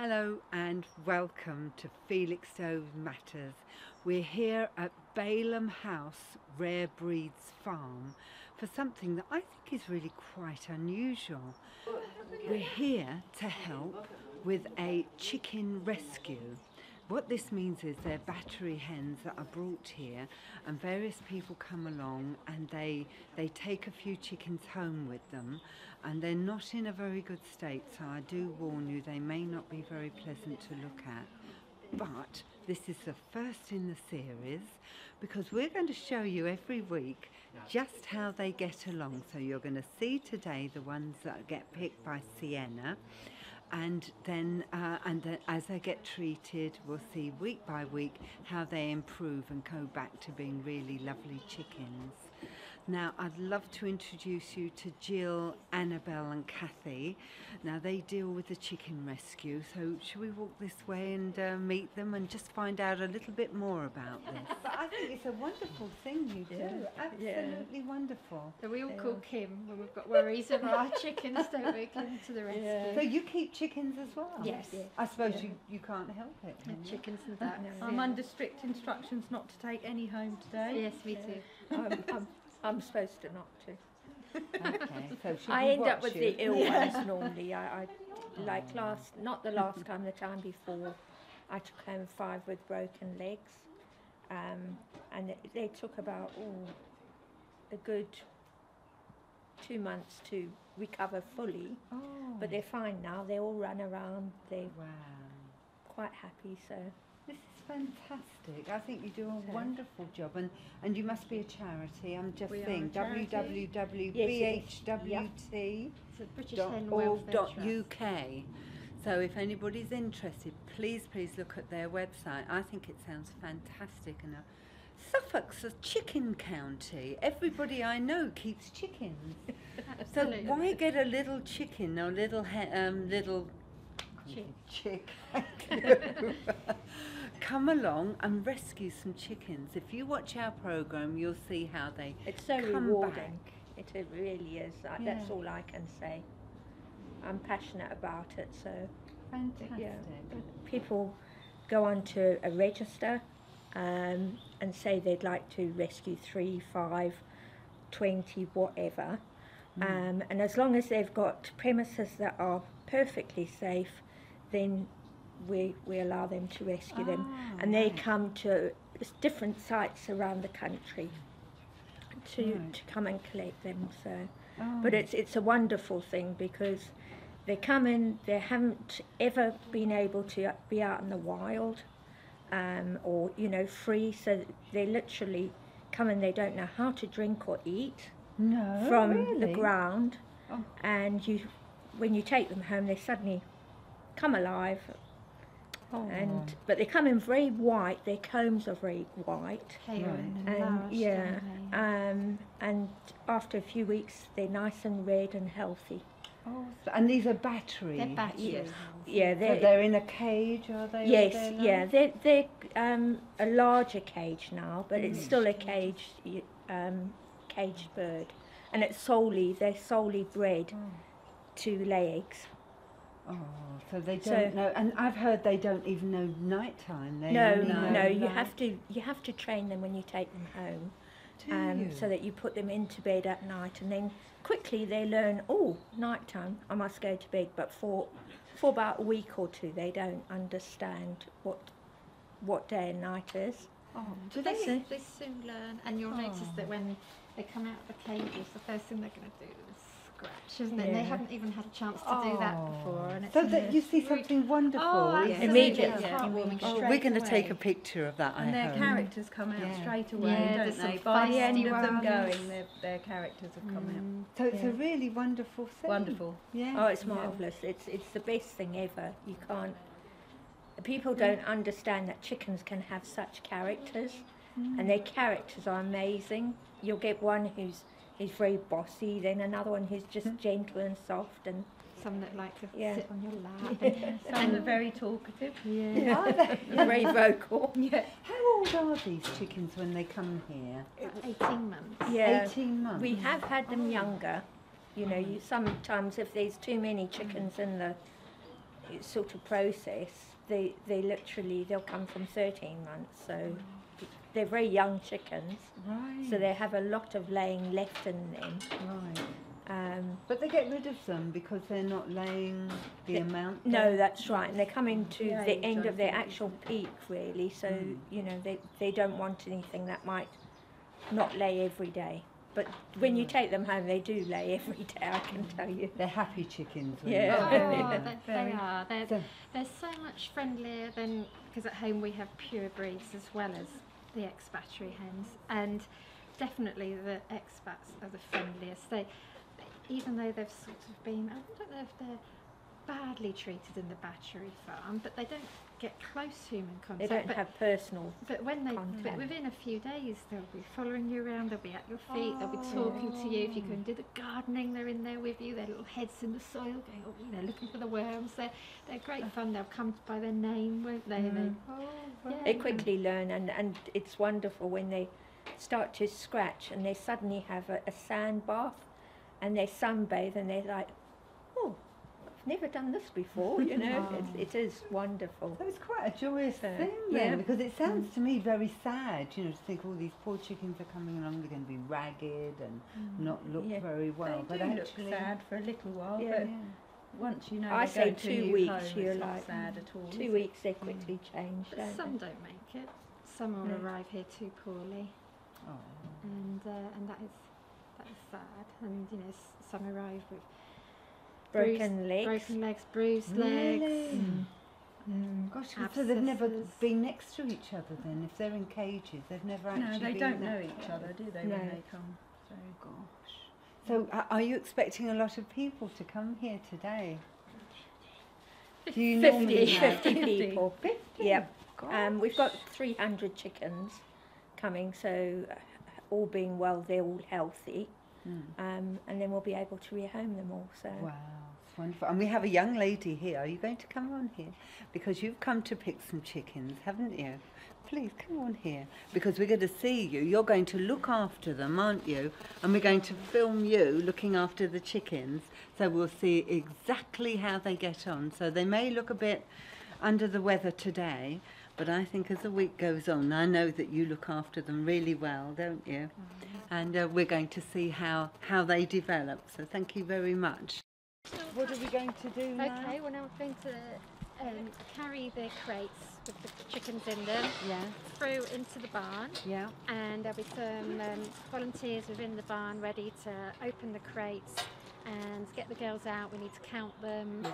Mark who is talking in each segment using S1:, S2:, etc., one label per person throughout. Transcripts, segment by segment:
S1: Hello and welcome to Felix Stowe's Matters. We're here at Baylham House Rare Breeds Farm for something that I think is really quite unusual. We're here to help with a chicken rescue. What this means is they're battery hens that are brought here, and various people come along and they take a few chickens home with them, and they're not in a very good state, so I do warn you they may not be very pleasant to look at. But this is the first in the series because we're going to show you every week just how they get along. So you're going to see today the ones that get picked by Sienna, and then as they get treated, we'll see week by week how they improve and go back to being really lovely chickens. Now, I'd love to introduce you to Jill, Annabelle and Kathy. Now, they deal with the chicken rescue, so shall we walk this way and meet them and just find out a little bit more about this? But I think it's a wonderful thing you do, absolutely wonderful.
S2: So we all call Kim when we've got worries over our chickens, don't we? Come to the rescue.
S1: Yeah. So you keep chickens as well?
S2: Yes.
S1: I suppose you can't help it.
S2: Chickens and ducks.
S3: I'm under strict instructions not to take any home today.
S2: Yes, me too.
S3: I'm supposed to not to.
S1: Okay, so should
S3: I
S1: we
S3: end up
S1: watch
S3: with
S1: you?
S3: the ill ones normally. I like not the last time, the time before, I took home 5 with broken legs, and they took about a good 2 months to recover fully.
S1: Oh.
S3: But they're fine now. They all run around. They're
S1: Wow.
S3: quite happy. So.
S1: This is fantastic. I think you do a wonderful job, and you must be a charity. I'm just seeing www.bhwt.org.uk.
S2: It's a British Hen Welfare Trust.
S1: So if anybody's interested, please look at their website. I think it sounds fantastic. And Suffolk's a chicken county. Everybody I know keeps chickens. So why get a little chicken or little chick? Come along and rescue some chickens. If you watch our programme, you'll see how they
S3: It's so
S1: come
S3: rewarding.
S1: back.
S3: It really is. That's all I can say. I'm passionate about it. So
S1: Fantastic.
S3: yeah, people go onto a register and say they'd like to rescue 3, 5, 20, whatever. And as long as they've got premises that are perfectly safe, then we allow them to rescue them. And they come to different sites around the country to come and collect them. So, but it's a wonderful thing because they come in, they haven't ever been able to be out in the wild or free, so they literally come in, they don't know how to drink or eat from the ground, and when you take them home they suddenly come alive. But they come in very white, their combs are very white, and after a few weeks they're nice and red and healthy.
S1: And these are batteries?
S2: They're batteries.
S3: Yeah,
S1: so they're in a cage, are they?
S3: Yes, yeah, they're a larger cage now, but it's still a caged bird, and they're solely bred to lay eggs.
S1: Oh, so they don't know, and I've heard they don't even know nighttime.
S3: No, you have to train them when you take them home, so that you put them into bed at night, and then quickly they learn, nighttime, I must go to bed. But for about a week or 2, they don't understand what day and night is.
S2: Do they soon learn? And you'll notice that when they come out of the cages, the first thing they're going to do is scratch, isn't it? And they haven't even had a chance to do that before. And it's
S1: so that you see something wonderful.
S3: Immediately.
S1: We're going to take a picture of that.
S4: And their characters come out straight away, don't they? By the end of them going, their characters have come out.
S1: So it's a really wonderful thing.
S4: Wonderful.
S1: Yeah.
S3: Oh, it's marvellous. It's the best thing ever. You can't. People don't understand that chickens can have such characters, and their characters are amazing. You'll get one who's very bossy, then another one who's just gentle and soft, and
S2: some that like to sit on your lap.
S4: Some are very talkative.
S1: Are they?
S3: very vocal.
S1: How old are these chickens when they come here?
S2: 18 months.
S3: Yeah.
S1: 18 months.
S3: We have had them younger. You sometimes if there's too many chickens in sort of process, they'll come from 13 months, so they're very young chickens,
S1: Right.
S3: so they have a lot of laying left in them.
S1: Right. But they get rid of them because they're not laying the amount.
S3: No, that's right, and they're coming to
S4: Yeah,
S3: the
S4: you
S3: end
S4: don't
S3: of their
S4: think
S3: actual peak, really, so, you know, they don't want anything that might not lay every day. But when you take them home, they do lay every day, I can tell you.
S1: They're happy chickens. When
S3: Yeah.
S2: They are. They're so much friendlier than, because at home we have pure breeds as well as the ex-battery hens, and definitely the expats are the friendliest. Even though they've sort of been, I don't know if they're badly treated in the battery farm, but they don't get close human
S3: They
S2: contact.
S3: don't have personal
S2: But
S3: contact.
S2: within a few days, they'll be following you around. They'll be at your feet. They'll be talking to you. If you go and do the gardening, they're in there with you. Their little heads in the soil, going, oh, you know, looking for the worms. They're great fun. They'll come by their name, won't they?
S3: They quickly learn, and it's wonderful when they start to scratch and they suddenly have a sand bath and they sunbathe and they're like, oh, I've never done this before, you know. It is wonderful.
S1: So it's quite a joyous thing
S3: yeah.
S1: then, because it sounds to me very sad, you know, to think all these poor chickens are coming along, they're going to be ragged and not look very well.
S4: They
S1: but
S4: do
S1: actually,
S4: look sad for a little while,
S3: Yeah.
S4: but once you know
S3: I
S4: they
S3: say
S4: go to
S3: 2
S4: a new
S3: weeks,
S4: home,
S3: you're
S4: it's not
S3: like,
S4: sad at all.
S3: 2 weeks they quickly change,
S2: But
S3: don't
S2: some
S3: they?
S2: don't make it. Some will arrive here too poorly, and that is sad. And you know, some arrive with
S3: Broken legs.
S2: bruised legs.
S1: Gosh, so they've never
S2: abscesses.
S1: been next to each other then. If they're in cages, they've never actually
S4: No, they
S1: been
S4: don't
S1: that
S4: know each
S1: close.
S4: other, do they,
S3: No.
S4: when they come? So
S1: Gosh. So are you expecting a lot of people to come here today? Do you normally
S3: 50,
S1: have
S3: 50 people.
S1: 50?
S3: Yep.
S1: Gosh.
S3: We've got 300 chickens coming, so all being well, they're all healthy. And then we'll be able to rehome them all. So.
S1: Wow, it's wonderful. And we have a young lady here. Are you going to come on here? Because you've come to pick some chickens, haven't you? Please come on here, because we're going to see you. You're going to look after them, aren't you? And we're going to film you looking after the chickens, so we'll see exactly how they get on. So they may look a bit under the weather today, but I think as the week goes on, I know that you look after them really well, don't you? And we're going to see how they develop. So thank you very much. What are we going to do now?
S2: Okay, well now we're going to carry the crates with the chickens in them through into the barn.
S1: Yeah.
S2: And there'll be some volunteers within the barn ready to open the crates and get the girls out. We need to count them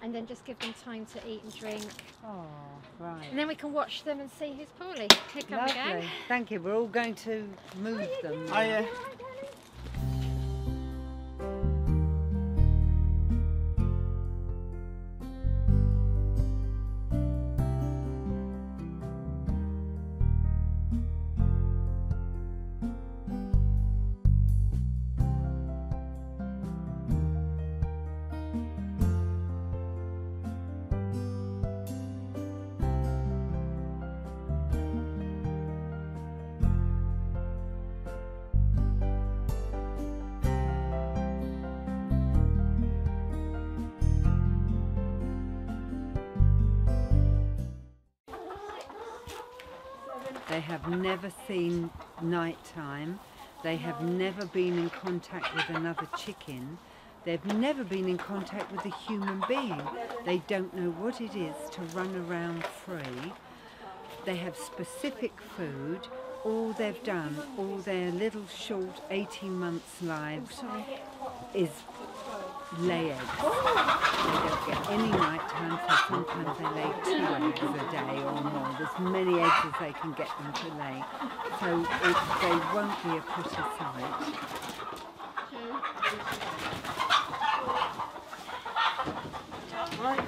S2: and then just give them time to eat and drink.
S1: Oh, right.
S2: And then we can watch them and see who's poorly. Here come
S1: Lovely.
S2: the gang.
S1: Thank you. We're all going to move them. They have never seen nighttime. They have never been in contact with another chicken. They've never been in contact with a human being. They don't know what it is to run around free. They have specific food. All they've done, all their little short 18 months lives is lay eggs. They don't get any nighttime, so sometimes they lay 2 eggs a day or more. There's many eggs as they can get them to lay. So they won't be a pretty sight. Right.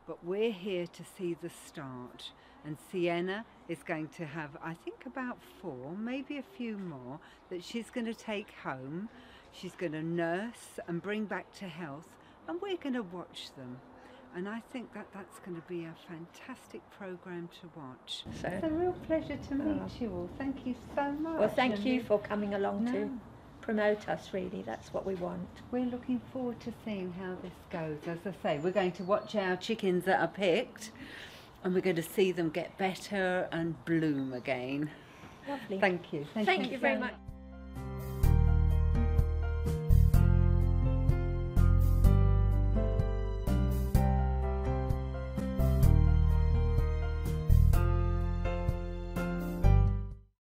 S1: But we're here to see the start, and Sienna is going to have, I think, about 4, maybe a few more, that she's going to take home. She's going to nurse and bring back to health, and we're going to watch them. And I think that that's going to be a fantastic programme to watch.
S3: So,
S1: it's a real pleasure to meet you all. Thank you so much.
S3: Well, thank you for coming along to promote us, really. That's what we want.
S1: We're looking forward to seeing how this goes. As I say, we're going to watch our chickens that are picked, and we're going to see them get better and bloom again.
S3: Lovely.
S1: Thank you.
S3: Thank you very much.